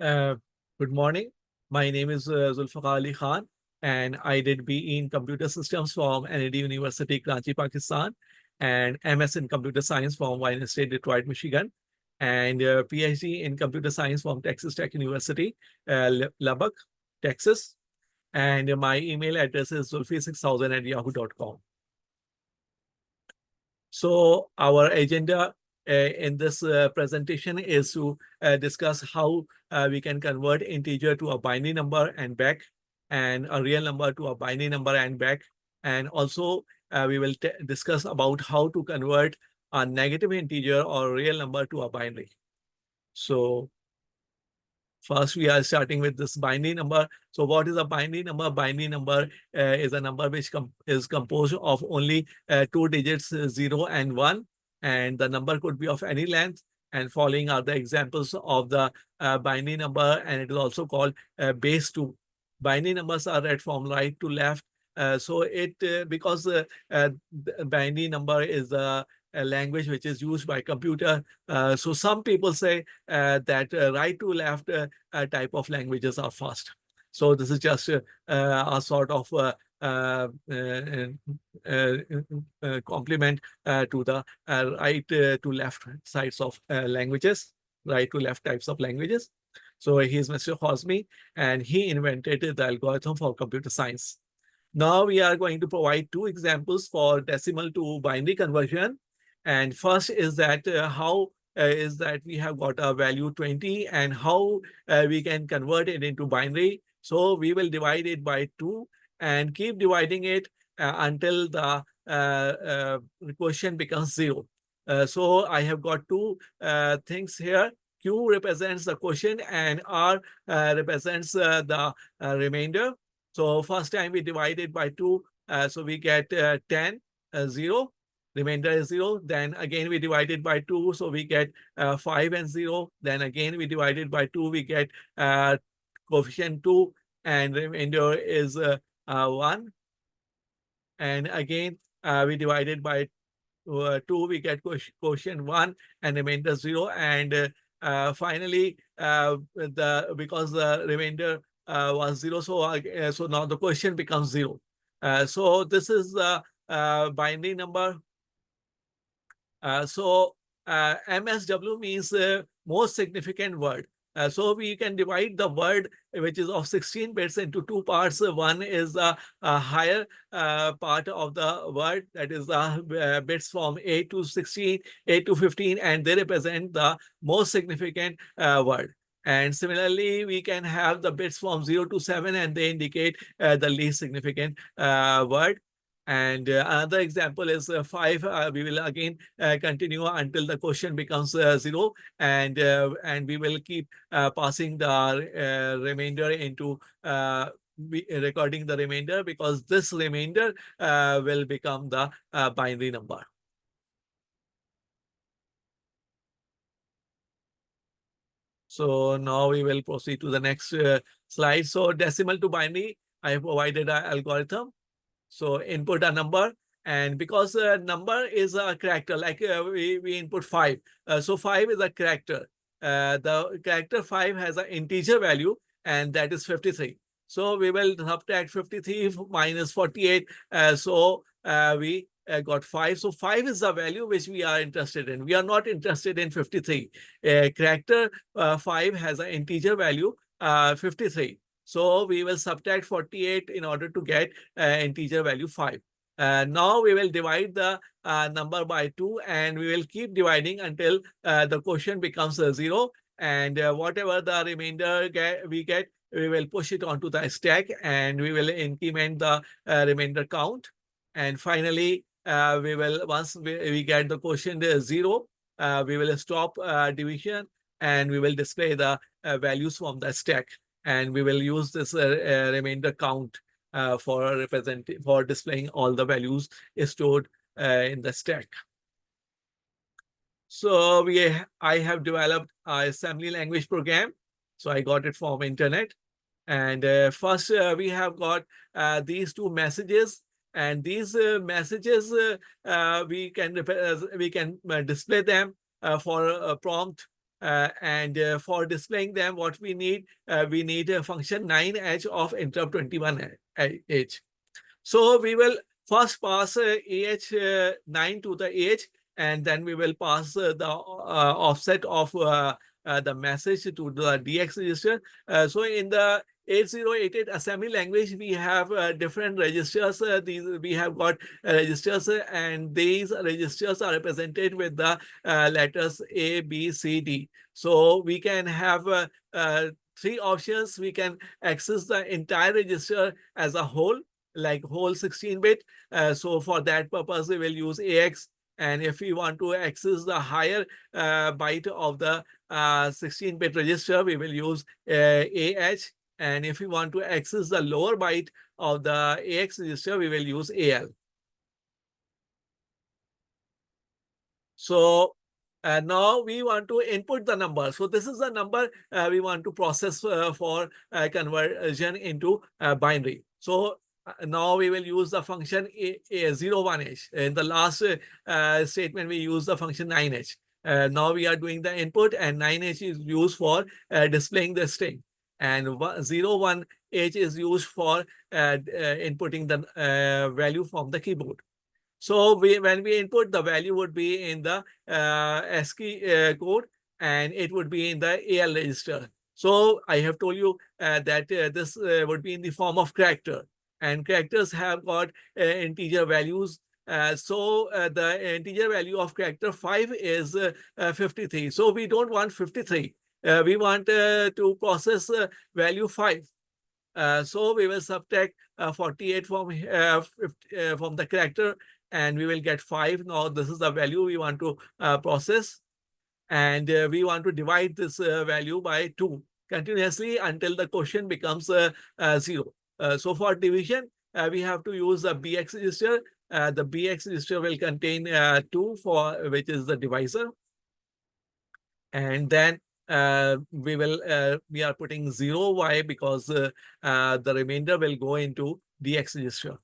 Uh, Good morning. My name is Zulfikar Ali Khan, and I did BE in Computer Systems from NAD University, Karachi, Pakistan, and MS in Computer Science from Wayne State, Detroit, Michigan, and PhD in Computer Science from Texas Tech University, Lubbock, Texas. And my email address is zulfi6000@yahoo.com. So our agenda in this presentation is to discuss how we can convert integer to a binary number and back, and a real number to a binary number and back. And also we will discuss about how to convert a negative integer or real number to a binary. So first, we are starting with this binary number. So what is a binary number? Binary number is a number which is composed of only two digits, 0 and 1. And the number could be of any length. And following are the examples of the binary number. And it is also called base 2. Binary numbers are read from right to left. Because binary number is a language which is used by computer. So some people say that right to left type of languages are fast. So this is just a sort of complement to the right to left sides of languages, right to left types of languages. So he's Mr. Hosmy, and he invented the algorithm for computer science. Now we are going to provide two examples for decimal to binary conversion. And first is that how is that we have got a value 20 and how we can convert it into binary. So we will divide it by 2 and keep dividing it until the quotient becomes 0. So I have got two things here. Q represents the quotient and R represents the remainder. So first time we divide it by 2, so we get 10, 0. Remainder is 0. Then again we divide it by 2, so we get 5 and 0. Then again we divide it by 2, we get coefficient 2, and remainder is 1. And again we divide it by 2, we get quotient 1 and remainder 0. And finally, because the remainder was 0, so now the quotient becomes 0. So this is the binary number. MSW means most significant word. So we can divide the word which is of 16 bits into two parts. One is the higher part of the word, that is the bits from 8 to 16, 8 to 15, and they represent the most significant word. And similarly, we can have the bits from 0 to 7, and they indicate the least significant word. And another example is 5. We will again continue until the quotient becomes 0, and we will keep passing the remainder into recording the remainder, because this remainder will become the binary number. So now we will proceed to the next slide. So decimal to binary, I have provided an algorithm. So input a number, and because number is a character, like we input 5. So 5 is a character. The character 5 has an integer value, and that is 53. So we will subtract 53 minus 48. We got 5. So 5 is the value which we are interested in. We are not interested in 53. Character 5 has an integer value 53. So we will subtract 48 in order to get integer value 5. Now we will divide the number by 2, and we will keep dividing until the quotient becomes 0. And whatever the remainder we get, we will push it onto the stack, and we will increment the remainder count. And finally, we will, once we get the quotient 0, we will stop division, and we will display the values from the stack. And we will use this remainder count for displaying all the values stored in the stack. So I have developed an assembly language program. So I got it from internet. And first we have got these two messages. And these messages we can display them for a prompt. And for displaying them, what we need a function 9h of interrupt 21h. So we will first pass AH9 to the AH, and then we will pass the offset of the message to the DX register. So in the 8088 assembly language, we have different registers. These we have got registers, and these registers are represented with the letters A, B, C, D. So we can have three options. We can access the entire register as a whole, like whole 16-bit. So for that purpose, we will use AX. And if we want to access the higher byte of the 16-bit register, we will use AH. And if we want to access the lower byte of the AX register, we will use AL. So now we want to input the number. So this is the number we want to process for conversion into binary. So now we will use the function 01h. In the last statement, we use the function 9h. Now we are doing the input, and 9h is used for displaying the string. And 01h is used for inputting the value from the keyboard. So when we input, the value would be in the ASCII code, and it would be in the AL register. So I have told you that this would be in the form of character, and characters have got integer values. So the integer value of character 5 is 53. So we don't want 53. We want to process value 5. So we will subtract 48 from the character, and we will get 5. Now this is the value we want to process, and we want to divide this value by 2 continuously until the quotient becomes 0. So for division, we have to use the BX register. The BX register will contain 2, for which is the divisor. And then we are putting 0. Why? Because the remainder will go into DX register.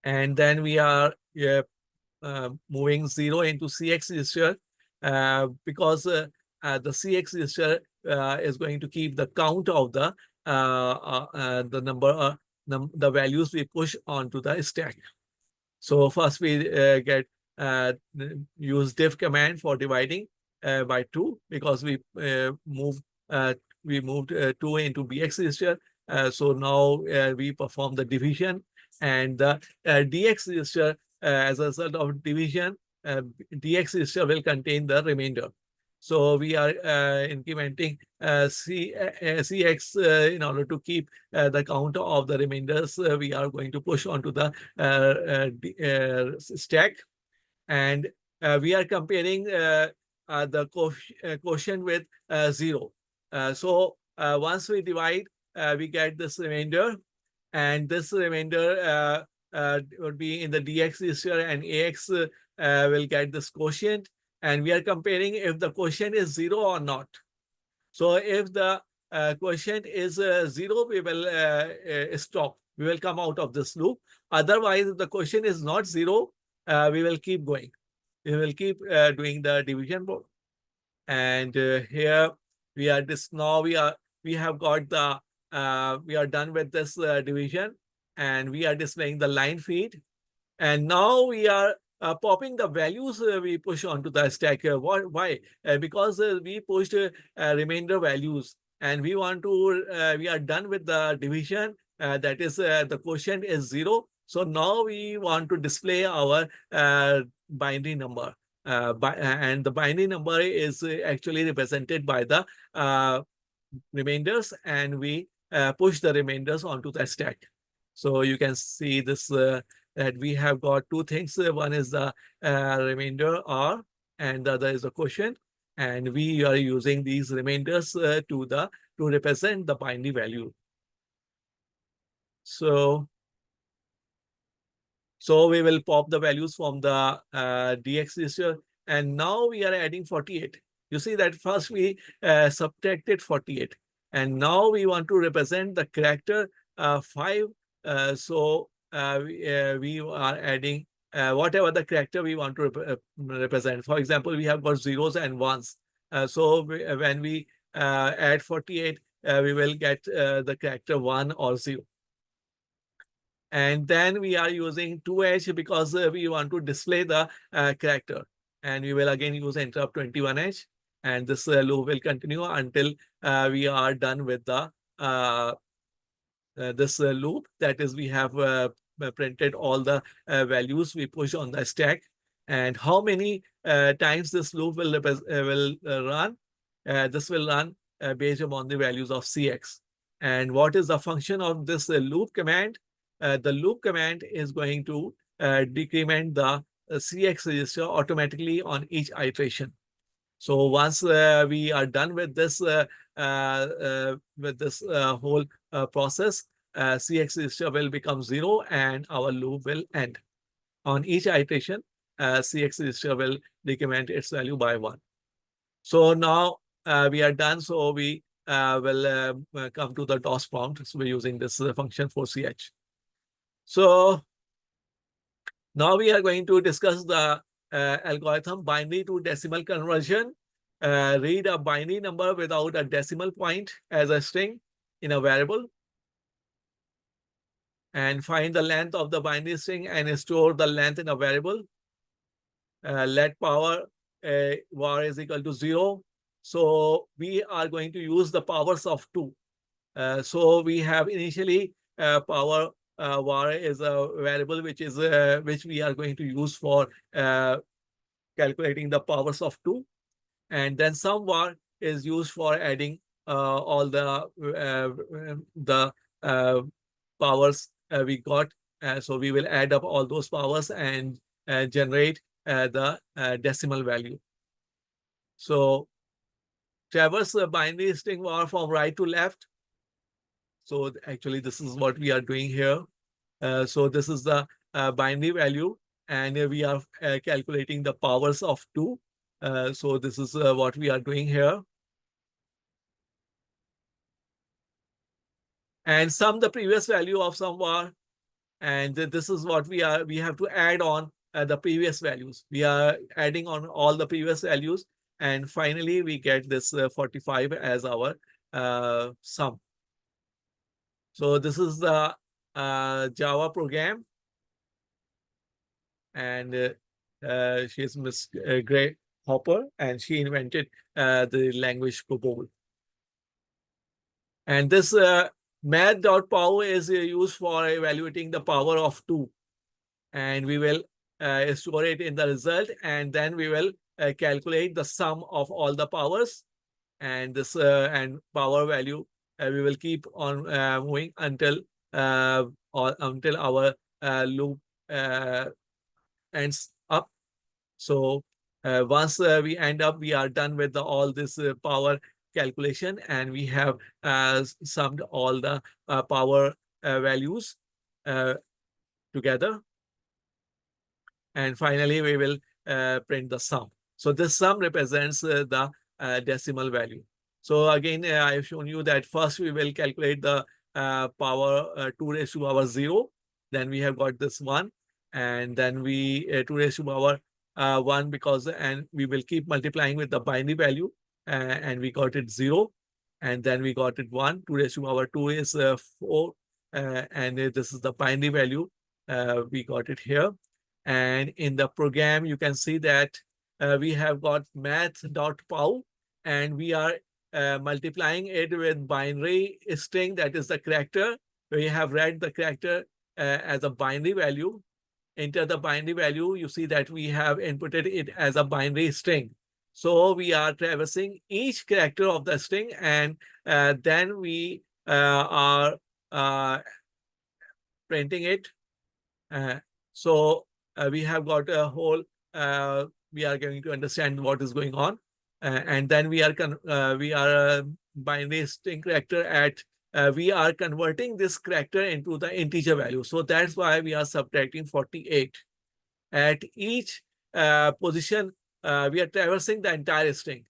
And then we are moving 0 into CX register because the CX register is going to keep the count of the number, the values we push onto the stack. So first we use div command for dividing by 2, because we moved 2 into BX register. So now we perform the division, and the DX register, as a result of division, DX register will contain the remainder. So we are incrementing CX in order to keep the count of the remainders. We are going to push onto the stack, and we are comparing the quotient with 0. So once we divide, we get this remainder, and this remainder would be in the DX register, and AX will get this quotient. And we are comparing if the quotient is 0 or not. So if the quotient is 0, we will stop. We will come out of this loop. Otherwise, if the quotient is not 0, we will keep going. We will keep doing the division. And here we are we have got the we are done with this division, and we are displaying the line feed. And now we are popping the values we push onto the stack. Why? Because we pushed remainder values, and we want to we are done with the division. That is, the quotient is 0. So now we want to display our binary number. And the binary number is actually represented by the remainders, and we push the remainders onto the stack. So you can see this that we have got 2 things. One is the remainder R, and the other is the quotient. And we are using these remainders to represent the binary value. So we will pop the values from the DX register, and now we are adding 48. You see that first we subtracted 48, and now we want to represent the character 5. So we are adding whatever the character we want to represent. For example, we have got zeros and ones. When we add 48, we will get the character 1 or 0. And then we are using 2H because we want to display the character. And we will again use interrupt 21H. And this loop will continue until we are done with the this loop. That is, we have printed all the values we push on the stack. And how many times this loop will run? This will run based upon the values of CX. And what is the function of this loop command? The loop command is going to decrement the CX register automatically on each iteration. So once we are done with this whole process, CX register will become 0 and our loop will end. On each iteration, CX register will decrement its value by 1. So now we are done. So we will come to the DOS prompt. So we're using this function for CH. So now we are going to discuss the algorithm binary to decimal conversion. Read a binary number without a decimal point as a string in a variable. And find the length of the binary string and store the length in a variable. Let power var is equal to 0. So we are going to use the powers of 2. So we have initially power var is a variable which we are going to use for calculating the powers of 2. And then sum var is used for adding all the powers we got. So we will add up all those powers and generate the decimal value. So traverse the binary string var from right to left. So actually, this is what we are doing here. So this is the binary value, and we are calculating the powers of 2. So this is what we are doing here. And sum the previous value of some var. And this is what we have to add on the previous values. We are adding on all the previous values. And finally, we get this 45 as our sum. So this is the Java program. And she's Miss Gray Hopper, and she invented the language COBOL. And this math.pow is used for evaluating the power of 2. And we will store it in the result, and then we will calculate the sum of all the powers. And this and power value we will keep on moving until our loop ends up. So once we end up, we are done with all this power calculation, and we have summed all the power values together. And finally, we will print the sum. So this sum represents the decimal value. So again, I've shown you that first we will calculate the power 2 raised to power 0. Then we have got this 1. And then we 2 raised to power 1 and we will keep multiplying with the binary value. And we got it 0. And then we got it 1. 2 raised to power 2 is 4. And this is the binary value. We got it here. And in the program, you can see that we have got math.pow, and we are multiplying it with binary string, that is the character. We have read the character as a binary value. Enter the binary value, you see that we have inputted it as a binary string. So we are traversing each character of the string, and then we are printing it. So we have got a whole, we are going to understand what is going on. And then we are binary string character at, we are converting this character into the integer value. So that's why we are subtracting 48. At each position, we are traversing the entire string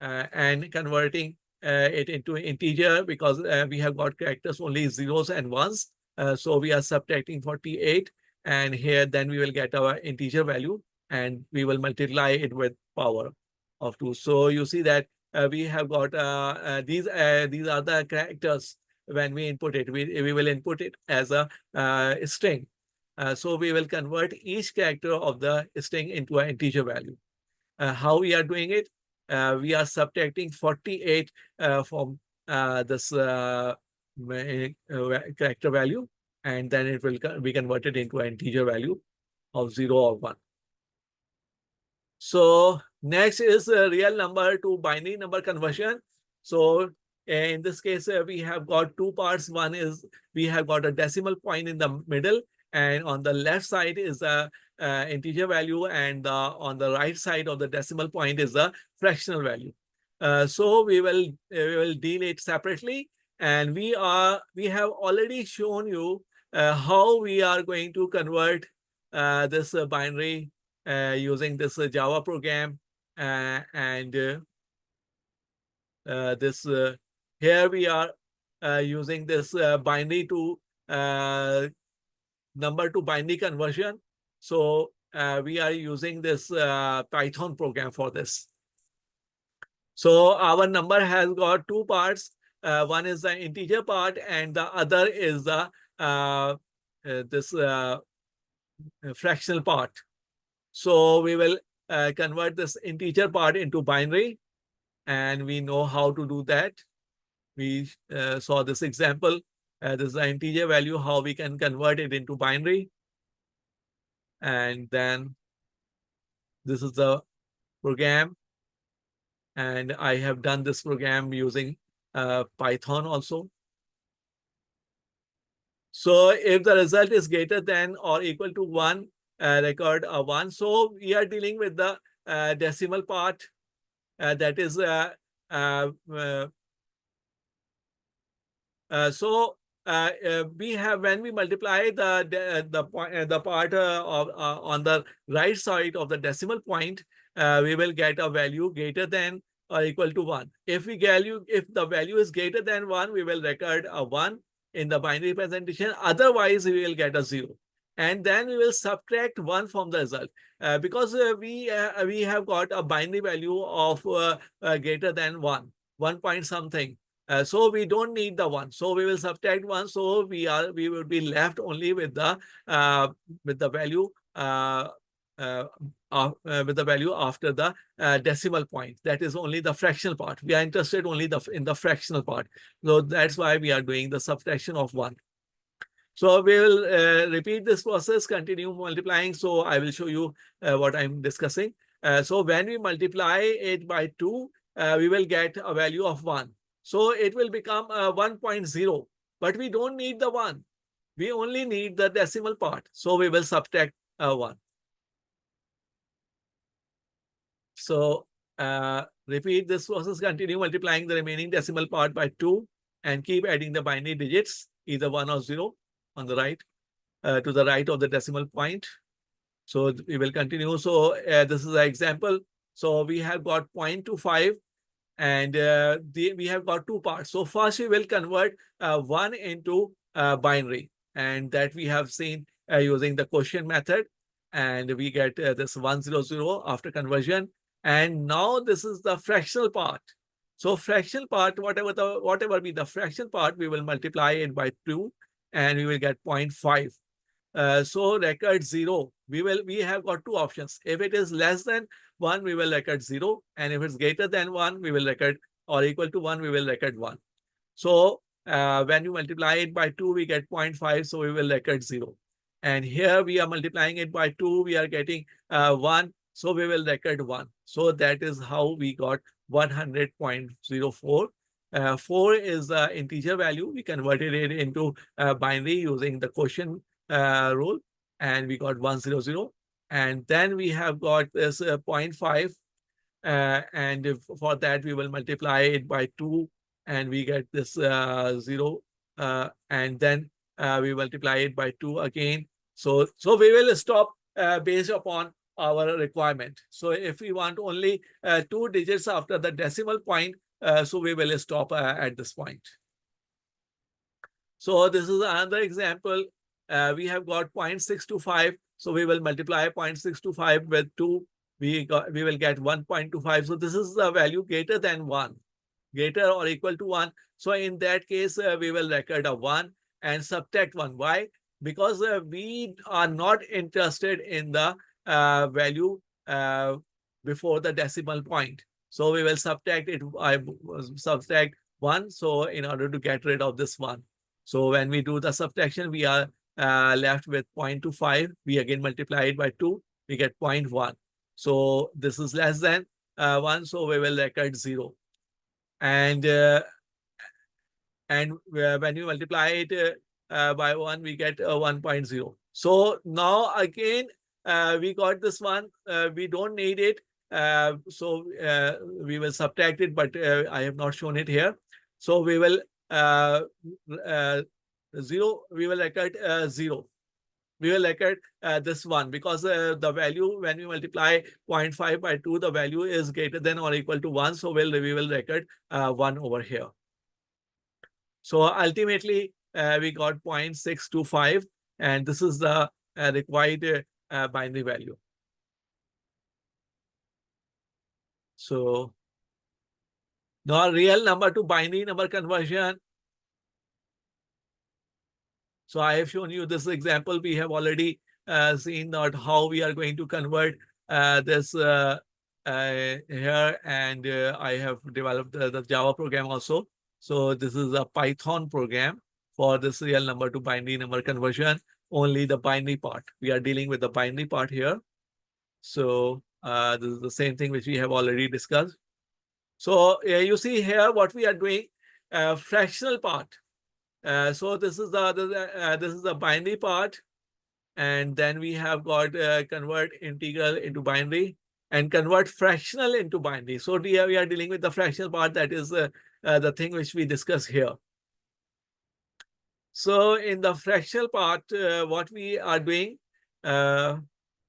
and converting it into integer, because we have got characters only zeros and ones. So we are subtracting 48. And here, then we will get our integer value and we will multiply it with power of 2. So you see that we have got these are the characters. When we input it, we will input it as a string. So we will convert each character of the string into an integer value. How we are doing it? We are subtracting 48 from this character value, and then it will be converted into an integer value of 0 or 1. So next is real number to binary number conversion. So in this case, we have got two parts. One is we have got a decimal point in the middle, and on the left side is a integer value, and on the right side of the decimal point is the fractional value. So we will deal it separately, and we have already shown you how we are going to convert this binary using this Java program, and this here we are using this binary to number to binary conversion. So we are using this Python program for this. So our number has got two parts. One is the integer part, and the other is the this fractional part. So we will convert this integer part into binary, and we know how to do that. We saw this example. This is the integer value, how we can convert it into binary. And then this is the program. And I have done this program using Python also. So if the result is greater than or equal to 1, record a 1. So we are dealing with the decimal part. That is so we have, when we multiply the part of on the right side of the decimal point, we will get a value greater than or equal to 1. If the value is greater than 1, we will record a 1 in the binary representation. Otherwise, we will get a 0. And then we will subtract 1 from the result, because we have got a binary value of greater than 1 point something. So we don't need the 1. So we will subtract 1. So we will be left only with the value with the value after the decimal point. That is only the fractional part. We are interested only in the fractional part. So that's why we are doing the subtraction of 1. So we will repeat this process, continue multiplying. So I will show you what I'm discussing. So when we multiply it by 2, we will get a value of 1. So it will become 1.0, but we don't need the 1. We only need the decimal part. So we will subtract 1. So repeat this process, continue multiplying the remaining decimal part by 2 and keep adding the binary digits, either 1 or 0 on the right, to the right of the decimal point. So we will continue. So this is an example. So we have got 0.25, and we have got two parts. So first we will convert 1 into binary, and that we have seen using the quotient method, and we get this 100 after conversion. And now this is the fractional part. So fractional part, whatever be the fractional part, we will multiply it by 2, and we will get 0.5. So record 0. We have got two options. If it is less than 1, we will record 0. And if it's greater than 1, we will record, or equal to 1, we will record 1. So when you multiply it by 2, we get 0.5. So we will record 0. And here we are multiplying it by 2. We are getting 1. So we will record 1. So that is how we got 100.04. 4 is the integer value. We converted it into binary using the quotient rule, and we got 100. And then we have got this 0.5, and for that we will multiply it by 2, and we get this 0, and then we multiply it by 2 again. So we will stop based upon our requirement. So if we want only 2 digits after the decimal point, so we will stop at this point. So this is another example. we have got 0.625. So we will multiply 0.625 with 2. We will get 1.25. So this is the value greater than 1, greater or equal to 1. So in that case, we will record a 1 and subtract 1. Why? Because we are not interested in the value before the decimal point. So we will subtract it. I subtract 1. So in order to get rid of this 1. So when we do the subtraction, we are left with 0.25. We again multiply it by 2. We get 0.1. So this is less than 1. So we will record 0. And when you multiply it by 1, we get 1.0. So now again, we got this one. We don't need it. So we will subtract it, but I have not shown it here. So we will 0. We will record 0. We will record this one because the value when we multiply 0.5 by 2, the value is greater than or equal to 1. So we will record 1 over here. So ultimately, we got 0.625, and this is the required binary value. So now real number to binary number conversion. So I have shown you this example. We have already seen that how we are going to convert this here, and I have developed the Java program also. So this is a Python program for this real number to binary number conversion. Only the binary part. We are dealing with the binary part here. So this is the same thing which we have already discussed. So you see here what we are doing, fractional part. So this is the binary part, and then we have got convert integral into binary and convert fractional into binary. So we are dealing with the fractional part. That is the thing which we discuss here. So in the fractional part, what we are doing, this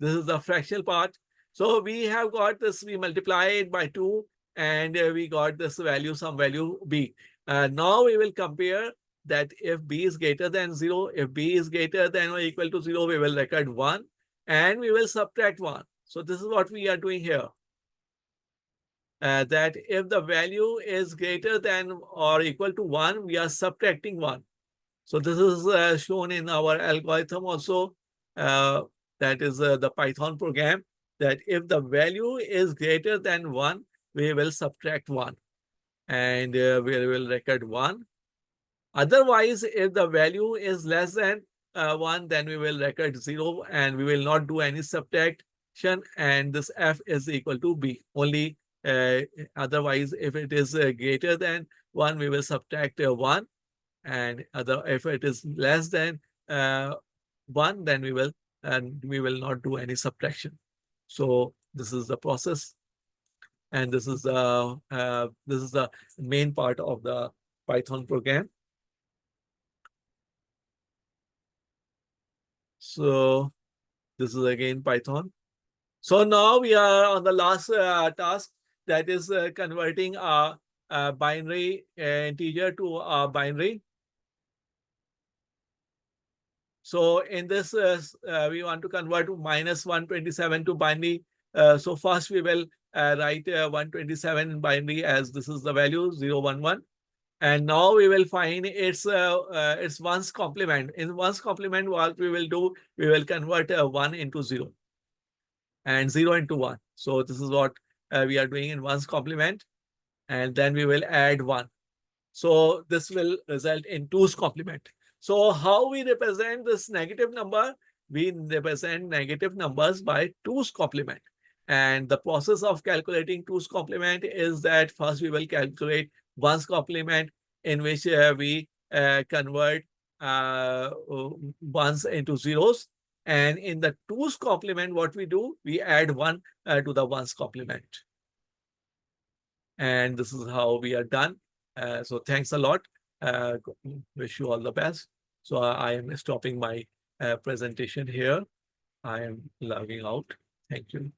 is the fractional part. So we have got this, we multiply it by 2, and we got this value, some value b. Now we will compare that if b is greater than 0, if b is greater than or equal to 0, we will record 1, and we will subtract 1. So this is what we are doing here. That if the value is greater than or equal to 1, we are subtracting 1. So this is shown in our algorithm also. That is the Python program, that if the value is greater than 1, we will subtract 1, and we will record 1. Otherwise, if the value is less than 1, then we will record 0, and we will not do any subtraction, and this f is equal to b. Only otherwise, if it is greater than 1, we will subtract 1. And if it is less than 1, then we will not do any subtraction. So this is the process, and this is the main part of the Python program. So this is again Python. So now we are on the last task, that is converting a binary integer to a binary. So in this, we want to convert minus 127 to binary. So first we will write 127 in binary as this is the value 011. And now we will find its ones complement. In ones complement, what we will do, we will convert 1 into 0 and 0 into 1. So this is what we are doing in ones complement. And then we will add 1. So this will result in 2's complement. So how we represent this negative number? We represent negative numbers by 2's complement. And the process of calculating 2's complement is that first we will calculate 1's complement, in which we convert ones into zeros. And in the 2's complement, what we do, we add 1 to the 1's complement. And this is how we are done. So thanks a lot. Wish you all the best. So I am stopping my presentation here. I am logging out. Thank you.